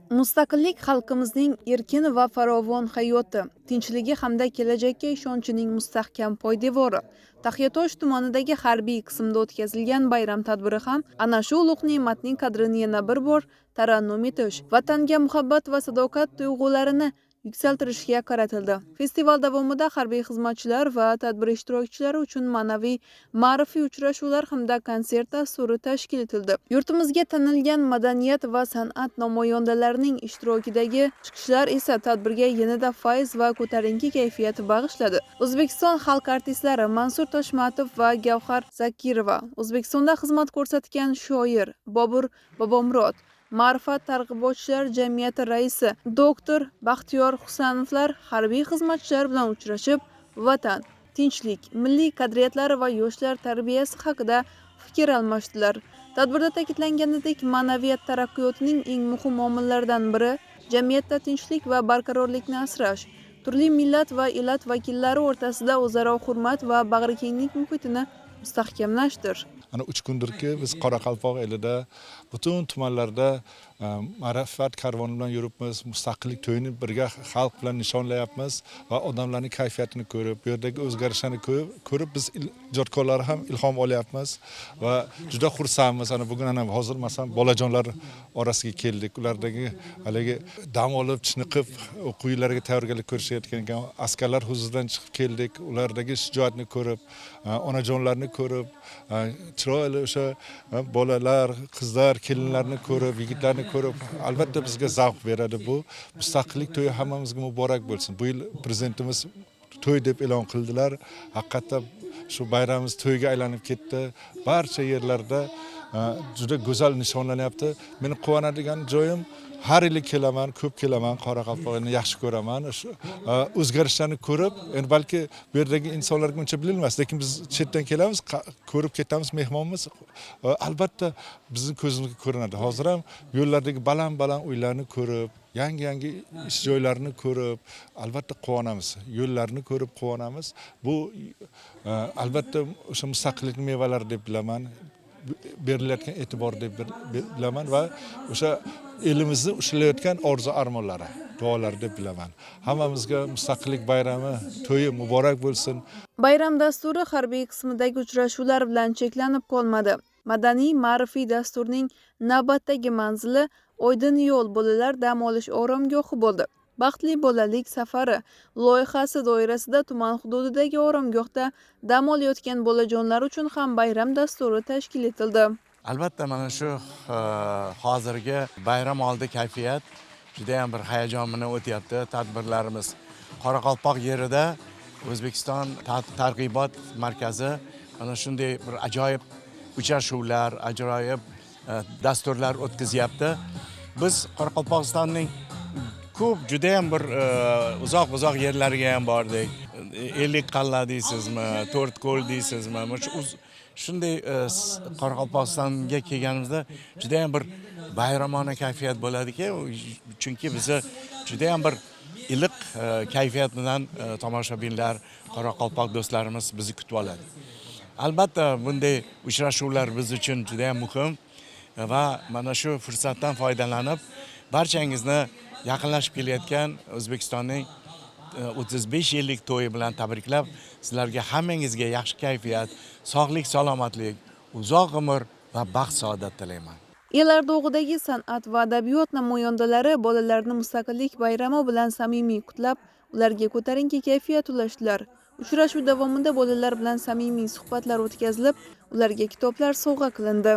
Mustaqillik xalqimizning erkin va farovon hayoti, tinchligi hamda kelajakka ishonchining mustahkam poydevori. Taxiatosh tumanidagi harbiy qismda o'tkazilgan bayram tadbiri ham ana shu ulug' ne'matning qadrini yana bir bor tarannum etish, vatanga muhabbat va sadoqat tuyg'ularini yuksaltirishga qaratildi. Festival davomida harbiy xizmatchilar va tadbir ishtirokchilari uchun ma'naviy ma'rifiy uchrashuvlar hamda konsert dasturi tashkil etildi. Yurtimizga tanilgan madaniyat va san'at namoyandalarining ishtirokidagi chiqishlar esa tadbirga yanada fayz va ko'tarinki kayfiyat bag'ishladi. O'zbekiston xalq artistlari Mansur Toshmatov va Gavhar Zakirova, O'zbekistonda xizmat ko'rsatgan shoir Bobur Bobomurod, Ma'rifat targ'ibotchilar jamiyati raisi doktor Baxtiyor Husanovlar harbiy xizmatchilar bilan uchrashib, vatan, tinchlik, milliy qadriyatlar va yoshlar tarbiyasi haqida fikr almashdilar. Tadbirda ta'kidlanganidek, ma'naviyat taraqqiyotining eng muhim omillaridan biri jamiyatda tinchlik va barqarorlikni asrash, turli millat va elat vakillari o'rtasida o'zaro hurmat va bag'rikenglik muhitini mustahkamlashdir. Ana 3 kundirki biz Qoraqalpoq elida butun tumanlarda ma'rifat karvoni bilan yuribmiz, mustaqillik to'yini birga xalq bilan nishonlayapmiz va odamlarning kayfiyatini ko'rib, bu yerdagi o'zgarishlarni ko'rib biz ijodkorlar ham ilhom olyapmiz va juda xursandmiz. Ana bugun hozir masalan bolajonlar orasiga keldik. Ulardagi haligi dam olib, chiniqib o'quvlarga tayyorgarlik ko'rishayotgan ekan. Askarlar huzuridan chiqib keldik. Ulardagi shijoatni ko'rib, onajonlarni ko'rib, chiroyli o'sha bolalar, qizlar, kelinlarni ko'rib, yigitlarni ko'rib, albatta bizga zavq beradi bu. Mustaqillik to'yi hammamizga muborak bo'lsin. Bu yil prezidentimiz to'y deb e'lon qildilar. Haqiqatda shu bayramimiz to'yga aylanib ketdi. Barcha yerlarda juda go'zal nishonlanyapti. Meni quvonadigan joyim har yili kelaman, ko'p kelaman, Qoraqalpoqni yaxshi ko'raman. O'zgarishlarni ko'rib, endi balki bu yerdagi insonlarga uncha bilinmas, lekin biz chetdan kelamiz, ko'rib ketamiz, mehmonmiz. Albatta bizning ko'zimizga ko'rinadi. Hozir ham yo'llardagi baland-baland uylarni ko'rib, yangi ish joylarini ko'rib, albatta quvonamiz. Yo'llarni ko'rib quvonamiz. Bu albatta o'sha mustaqillik mevalari deb bilaman. Berilayotgan e'tibor deb bilaman va o'sha elimizni ushlayotgan orzu-armonlari, duolar deb bilaman. Hammamizga mustaqillik bayrami to'yi muborak bo'lsin. Bayram dasturi harbiy qismidagi uchrashuvlar bilan cheklanib qolmadi. Madaniy ma'rifiy dasturning navbatdagi manzili Oydin yo'l bolalar dam olish oromgohi bo'ldi. Baxtli bolalik safari loyihasi doirasida tuman hududidagi oromgohda dam olayotgan bolajonlar uchun ham bayram dasturi tashkil etildi. Albatta mana shu hozirgi bayram oldi kayfiyat juda ham bir hayajon bilan o'tyapti. Tadbirlarimiz Qoraqalpoq yerida O'zbekiston targ'ibot markazi mana shunday bir ajoyib uchrashuvlar, ajoyib dasturlar o'tkazyapti. Biz Qoraqalpog'istonning ko'p juda ham bir uzoq yerlarga ham bordik. Ellikqal'a deysizmi, To'rtko'l deysizmi? Shunday Qoraqalpog'istonga kelganimizda juda ham bir bayramona kayfiyat bo'ladiki, chunki bizni juda ham bir iliq kayfiyat bilan tomoshabinlar, Qoraqalpoq do'stlarimiz bizni kutib oladi. Albatta bunday uchrashuvlar biz uchun juda ham muhim va mana shu fursatdan foydalanib barchangizni yaqinlashib kelayotgan O'zbekistonning 35 yillik to'yi bilan tabriklab, sizlarga hammangizga yaxshi kayfiyat, sog'lik, salomatlik, uzoq umr va baxt saodat tilayman. Ellar dog'idagi san'at va adabiyot namoyandalari bolalarni mustaqillik bayrami bilan samimiy qutlab, ularga ko'tarinki kayfiyat ulashdilar. Uchrashuv davomida bolalar bilan samimiy suhbatlar o'tkazilib, ularga kitoblar sovg'a qilindi.